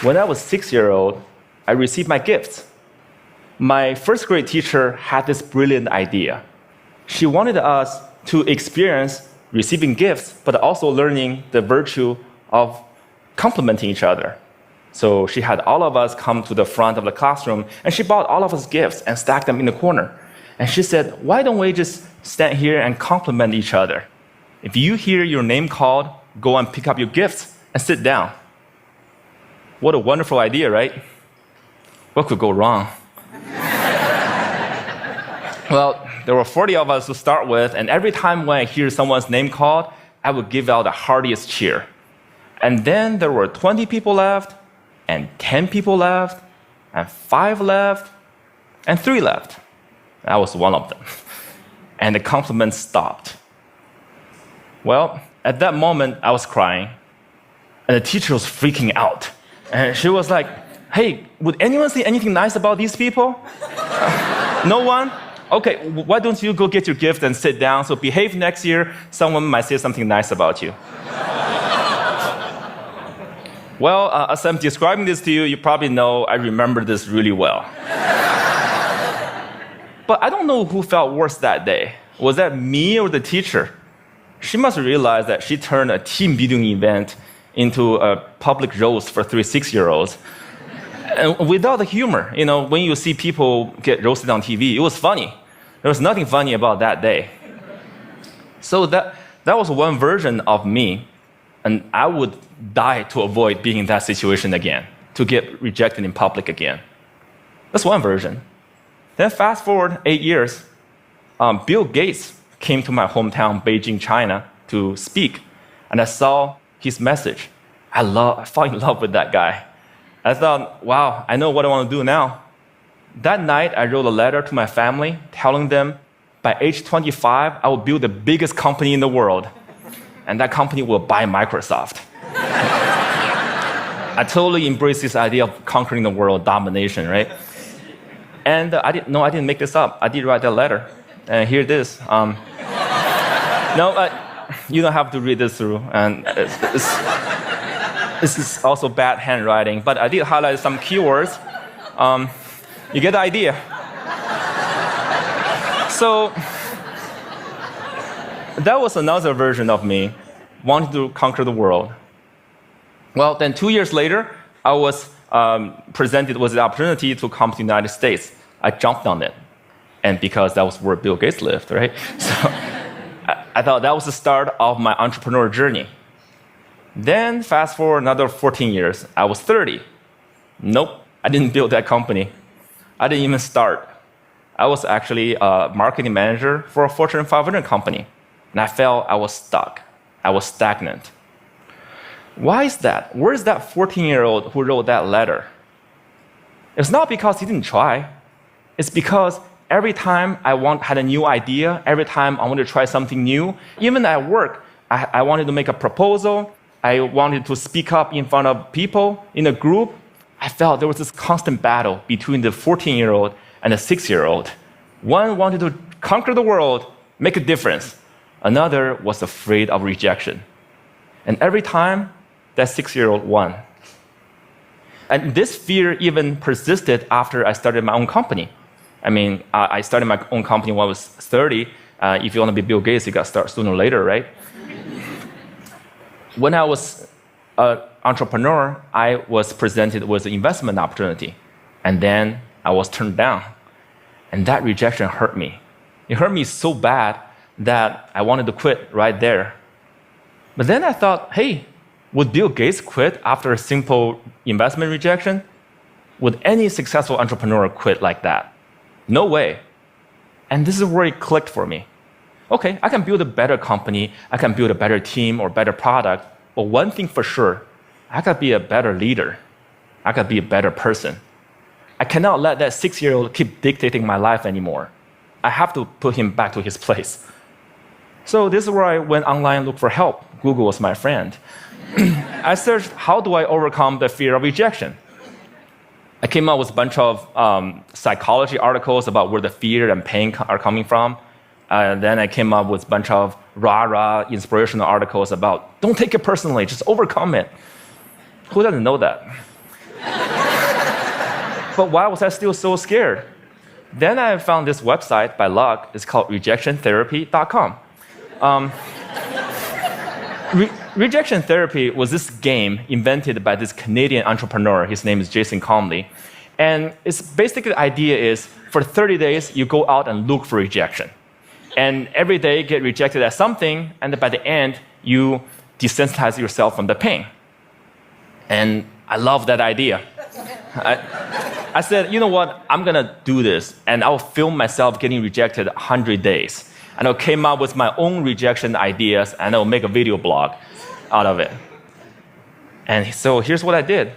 When I was 6-year-old, I received my gifts. My first grade teacher had this brilliant idea. She wanted us to experience receiving gifts, but also learning the virtue of complimenting each other. So she had all of us come to the front of the classroom, and she bought all of us gifts and stacked them in the corner. And she said, why don't we just stand here and compliment each other? If you hear your name called, go and pick up your gifts and sit down. What a wonderful idea, right? What could go wrong? Well, there were 40 of us to start with, and every time when I hear someone's name called, I would give out the heartiest cheer. And then there were 20 people left, and 10 people left, and 5 left, and 3 left. I was one of them. And the compliments stopped. Well, at that moment, I was crying, and the teacher was freaking out. And she was like, hey, would anyone say anything nice about these people? No one? Okay, why don't you go get your gift and sit down, so behave next year, someone might say something nice about you. Well, as I'm describing this to you, you probably know I remember this really well. But I don't know who felt worse that day. Was that me or the teacher? She must realize that she turned a team building event into a public roast for 3 6-year-olds. And without the humor, when you see people get roasted on TV, it was funny. There was nothing funny about that day. So that was one version of me, and I would die to avoid being in that situation again, to get rejected in public again. That's one version. Then fast forward 8 years, Bill Gates came to my hometown, Beijing, China, to speak, and I saw his message. I fell in love with that guy. I thought, wow, I know what I want to do now. That night, I wrote a letter to my family telling them by age 25, I will build the biggest company in the world, and that company will buy Microsoft. I totally embraced this idea of conquering the world, domination, right? And I didn't make this up. I did write that letter, and here it is. You don't have to read this through, and this is also bad handwriting, but I did highlight some keywords. You get the idea. So that was another version of me wanting to conquer the world. Well, then 2 years later, I was presented with the opportunity to come to the United States. I jumped on it. And because that was where Bill Gates lived, right? So I thought that was the start of my entrepreneurial journey. Then fast forward another 14 years, I was 30. Nope, I didn't build that company. I didn't even start. I was actually a marketing manager for a Fortune 500 company. And I felt I was stuck. I was stagnant. Why is that? Where is that 14-year-old who wrote that letter? It's not because he didn't try. It's because every time I had a new idea, every time I wanted to try something new, even at work, I wanted to make a proposal, I wanted to speak up in front of people in a group, I felt there was this constant battle between the 14-year-old and the 6-year-old. One wanted to conquer the world, make a difference. Another was afraid of rejection. And every time, that 6-year-old won. And this fear even persisted after I started my own company. I mean, I started my own company when I was 30. If you want to be Bill Gates, you got to start sooner or later, right? When I was an entrepreneur, I was presented with an investment opportunity. And then I was turned down. And that rejection hurt me. It hurt me so bad that I wanted to quit right there. But then I thought, hey, would Bill Gates quit after a simple investment rejection? Would any successful entrepreneur quit like that? No way. And this is where it clicked for me. Okay, I can build a better company, I can build a better team or better product, but one thing for sure, I could be a better leader. I could be a better person. I cannot let that 6-year-old keep dictating my life anymore. I have to put him back to his place. So this is where I went online and looked for help. Google was my friend. I searched, how do I overcome the fear of rejection? I came up with a bunch of psychology articles about where the fear and pain are coming from. Then I came up with a bunch of rah-rah inspirational articles about, don't take it personally, just overcome it. Who doesn't know that? But why was I still so scared? Then I found this website by luck. It's called rejectiontherapy.com. Rejection therapy was this game invented by this Canadian entrepreneur. His name is Jason Comley. And its basically the idea is for 30 days, you go out and look for rejection. And every day get rejected at something, and by the end, you desensitize yourself from the pain. And I love that idea. I said, you know what, I'm gonna do this, and I'll film myself getting rejected 100 days. And I came up with my own rejection ideas, and I'll make a video blog out of it. And so here's what I did.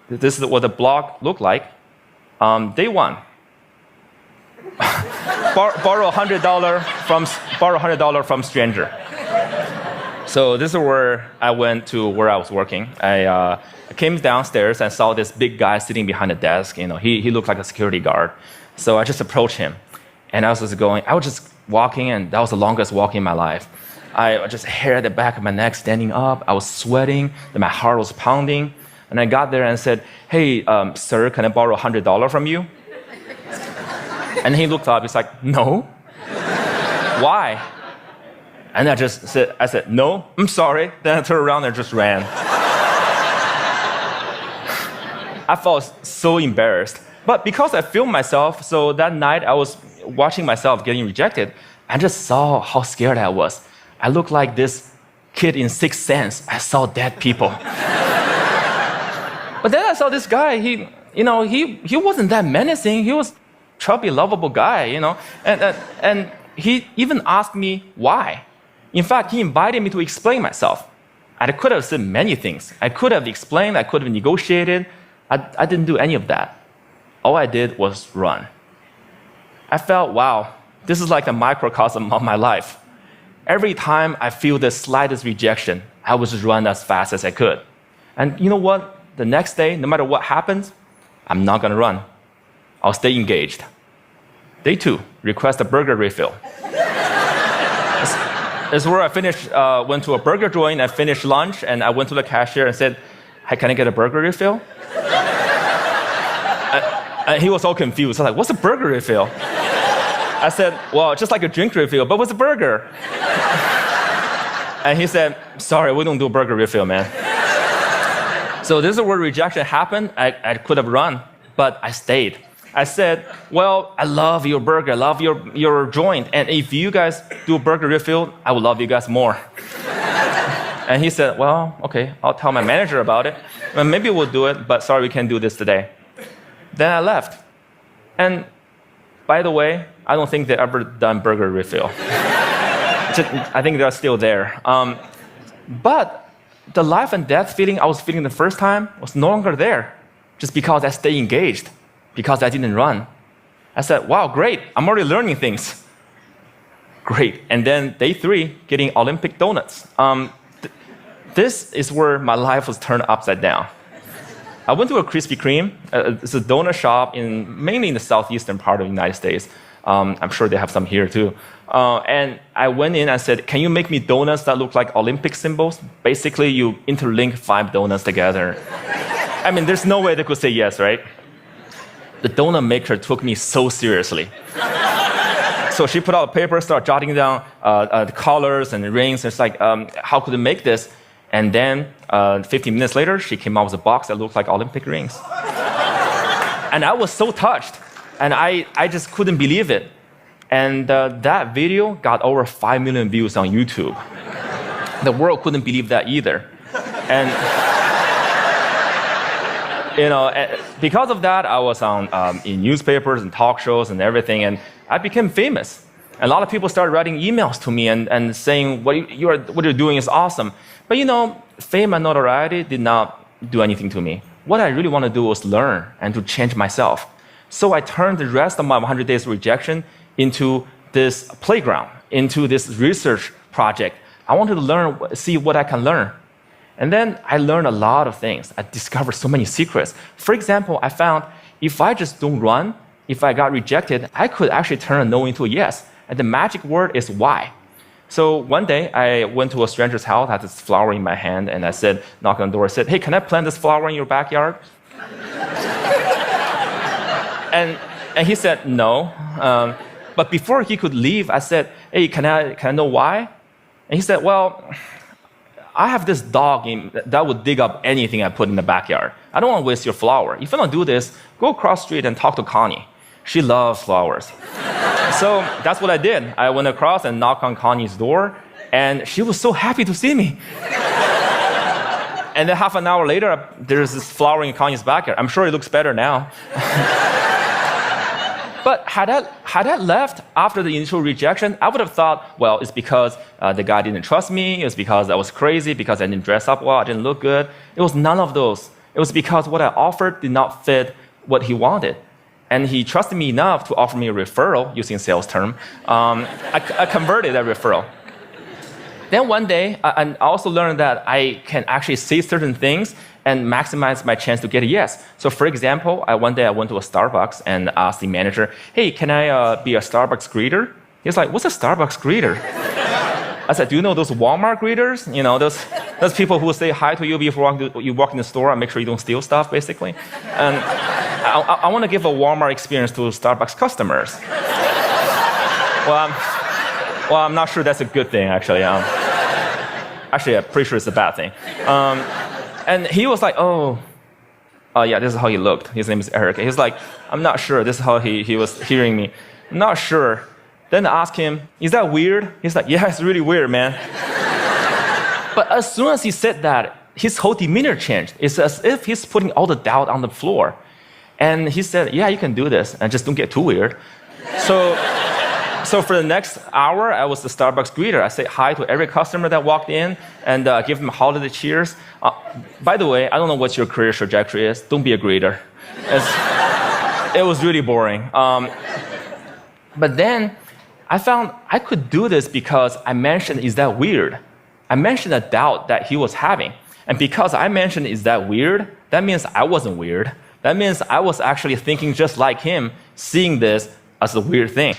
This is what the blog looked like. Day one. borrow $100 from stranger. So this is where I went to where I was working. I came downstairs and saw this big guy sitting behind the desk. He looked like a security guard. So I just approached him, and I was just walking, and that was the longest walk in my life. I just hair at the back of my neck standing up. I was sweating, and my heart was pounding. And I got there and said, "Hey, sir, can I borrow $100 from you?" And he looked up. He's like, "No." Why? And I said, "No, I'm sorry." Then I turned around and just ran. I felt so embarrassed. But because I filmed myself, so that night I was watching myself getting rejected, I just saw how scared I was. I looked like this kid in Sixth Sense. I saw dead people. But then I saw this guy, he wasn't that menacing. He was a chubby, lovable guy, and he even asked me why. In fact, he invited me to explain myself. I could have said many things. I could have explained, I could have negotiated. I didn't do any of that. All I did was run. I felt, wow, this is like a microcosm of my life. Every time I feel the slightest rejection, I would just run as fast as I could. And you know what? The next day, no matter what happens, I'm not gonna run. I'll stay engaged. Day two, request a burger refill. This is where I finished, went to a burger joint, I finished lunch, and I went to the cashier and said, "Hey, can I get a burger refill?" And he was all confused. I was like, "What's a burger refill?" I said, "Well, just like a drink refill, but what's a burger?" And he said, "Sorry, we don't do burger refill, man." So this is where rejection happened. I could have run, but I stayed. I said, "Well, I love your burger, I love your joint, and if you guys do a burger refill, I will love you guys more." And he said, "Well, okay, I'll tell my manager about it. Well, maybe we'll do it, but sorry, we can't do this today." Then I left. And by the way, I don't think they ever done burger refill. I think they're still there. But the life and death feeling I was feeling the first time was no longer there, just because I stayed engaged, because I didn't run. I said, "Wow, great, I'm already learning things." Great. And then day three, getting Olympic donuts. This is where my life was turned upside down. I went to a Krispy Kreme. It's a donut shop mainly in the southeastern part of the United States. I'm sure they have some here too. And I went in and said, "Can you make me donuts that look like Olympic symbols?" Basically, you interlink 5 donuts together. I mean, there's no way they could say yes, right? The donut maker took me so seriously. So she put out a paper, started jotting down the colors and the rings. It's like, how could I make this? And then 15 minutes later, she came out with a box that looked like Olympic rings. And I was so touched. And I just couldn't believe it. And that video got over 5 million views on YouTube. The world couldn't believe that either. And because of that, I was on in newspapers and talk shows and everything, and I became famous. And a lot of people started writing emails to me and saying, what you're doing is awesome. But fame and notoriety did not do anything to me. What I really want to do was learn and to change myself. So I turned the rest of my 100 days of rejection into this playground, into this research project. I wanted to learn, see what I can learn. And then I learned a lot of things. I discovered so many secrets. For example, I found if I just don't run, if I got rejected, I could actually turn a no into a yes. And the magic word is why. So one day, I went to a stranger's house, I had this flower in my hand, and I said, knocked on the door, I said, "Hey, can I plant this flower in your backyard?" And he said no. But before he could leave, I said, hey, can I know why? And he said, well, I have this dog that would dig up anything I put in the backyard. I don't want to waste your flower. If you don't do this, go across the street and talk to Connie. She loves flowers. So that's what I did. I went across and knocked on Connie's door, and she was so happy to see me. And then half an hour later, there's this flower in Connie's backyard. I'm sure it looks better now. But had I left after the initial rejection, I would have thought, well, it's because the guy didn't trust me. It was because I was crazy, because I didn't dress up well, I didn't look good. It was none of those. It was because what I offered did not fit what he wanted. And he trusted me enough to offer me a referral, using a sales term. I converted that referral. Then one day, I also learned that I can actually say certain things and maximize my chance to get a yes. So for example, one day I went to a Starbucks and asked the manager, hey, can I be a Starbucks greeter? He was like, what's a Starbucks greeter? I said, do you know those Walmart greeters? You know, those people who say hi to you before you walk in the store and make sure you don't steal stuff, basically. And I want to give a Walmart experience to Starbucks customers. Well, I'm not sure that's a good thing, actually. Actually, I'm pretty sure it's a bad thing. And he was like, yeah, this is how he looked. His name is Eric. He was like, I'm not sure. This is how he was hearing me. I'm not sure. Then I asked him, is that weird? He's like, yeah, it's really weird, man. But as soon as he said that, his whole demeanor changed. It's as if he's putting all the doubt on the floor. And he said, yeah, you can do this, and just don't get too weird. So for the next hour, I was the Starbucks greeter. I said hi to every customer that walked in and give them holiday cheers. By the way, I don't know what your career trajectory is. Don't be a greeter. It was really boring. But then I found I could do this because I mentioned, is that weird? I mentioned a doubt that he was having. And because I mentioned, is that weird? That means I wasn't weird. That means I was actually thinking just like him, seeing this as a weird thing.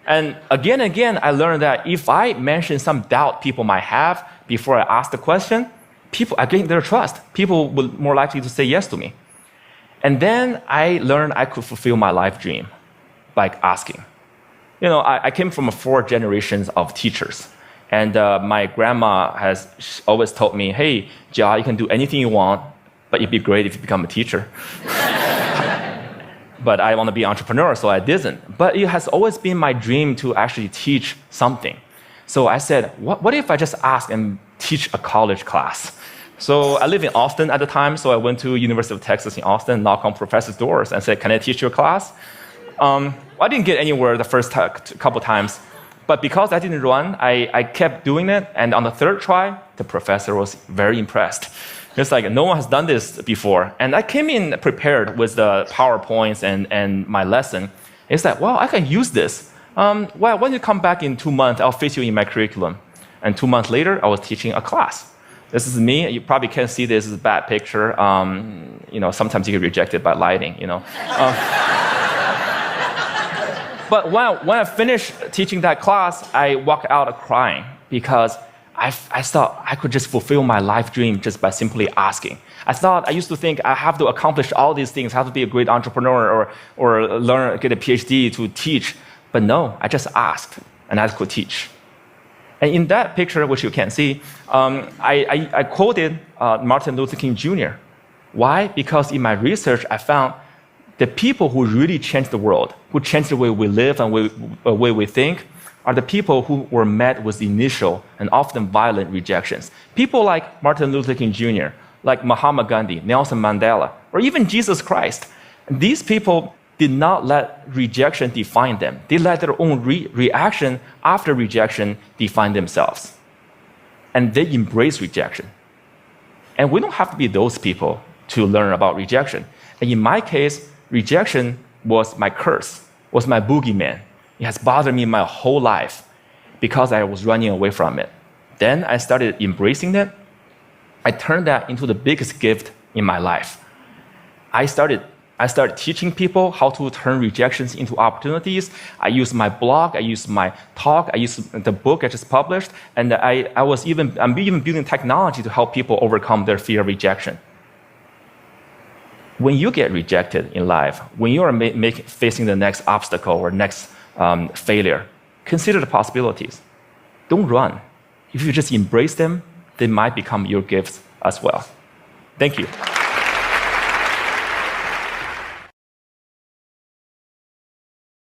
And again, I learned that if I mention some doubt people might have before I ask the question, I gain their trust. People will more likely to say yes to me. And then I learned I could fulfill my life dream by asking. You know, I came from 4 generations of teachers. And my grandma has always told me, hey, Jia, you can do anything you want, but it'd be great if you become a teacher. But I want to be an entrepreneur, so I didn't. But it has always been my dream to actually teach something. So I said, what if I just ask and teach a college class? So I lived in Austin at the time, so I went to University of Texas in Austin, knocked on professors' doors and said, can I teach your class? I didn't get anywhere the first couple times. But because I didn't run, I kept doing it. And on the 3rd try, the professor was very impressed. It's like, no one has done this before. And I came in prepared with the PowerPoints and my lesson. It's like, well, I can use this. Well, when you come back in 2 months, I'll fit you in my curriculum. And 2 months later, I was teaching a class. This is me. You probably can't see this. This is a bad picture. You know, sometimes you get rejected by lighting, you know. But when I finished teaching that class, I walked out crying because I thought I could just fulfill my life dream just by simply asking. I used to think I have to accomplish all these things, I have to be a great entrepreneur or get a PhD to teach. But no, I just asked and I could teach. And in that picture, which you can't see, I quoted Martin Luther King Jr. Why? Because in my research, I found the people who really changed the world, who changed the way we live and the way we think, are the people who were met with initial and often violent rejections. People like Martin Luther King Jr., like Mahatma Gandhi, Nelson Mandela, or even Jesus Christ. These people did not let rejection define them. They let their own reaction after rejection define themselves. And they embrace rejection. And we don't have to be those people to learn about rejection. And in my case, rejection was my curse, was my boogeyman. It has bothered me my whole life because I was running away from it. Then I started embracing it. I turned that into the biggest gift in my life. I started teaching people how to turn rejections into opportunities. I used my blog, I used my talk, I used the book I just published, and I'm even building technology to help people overcome their fear of rejection. when you get rejected in life, when you are facing the next obstacle or next failure, consider the possibilities. Don't run. If you just embrace them, they might become your gifts as well. Thank you.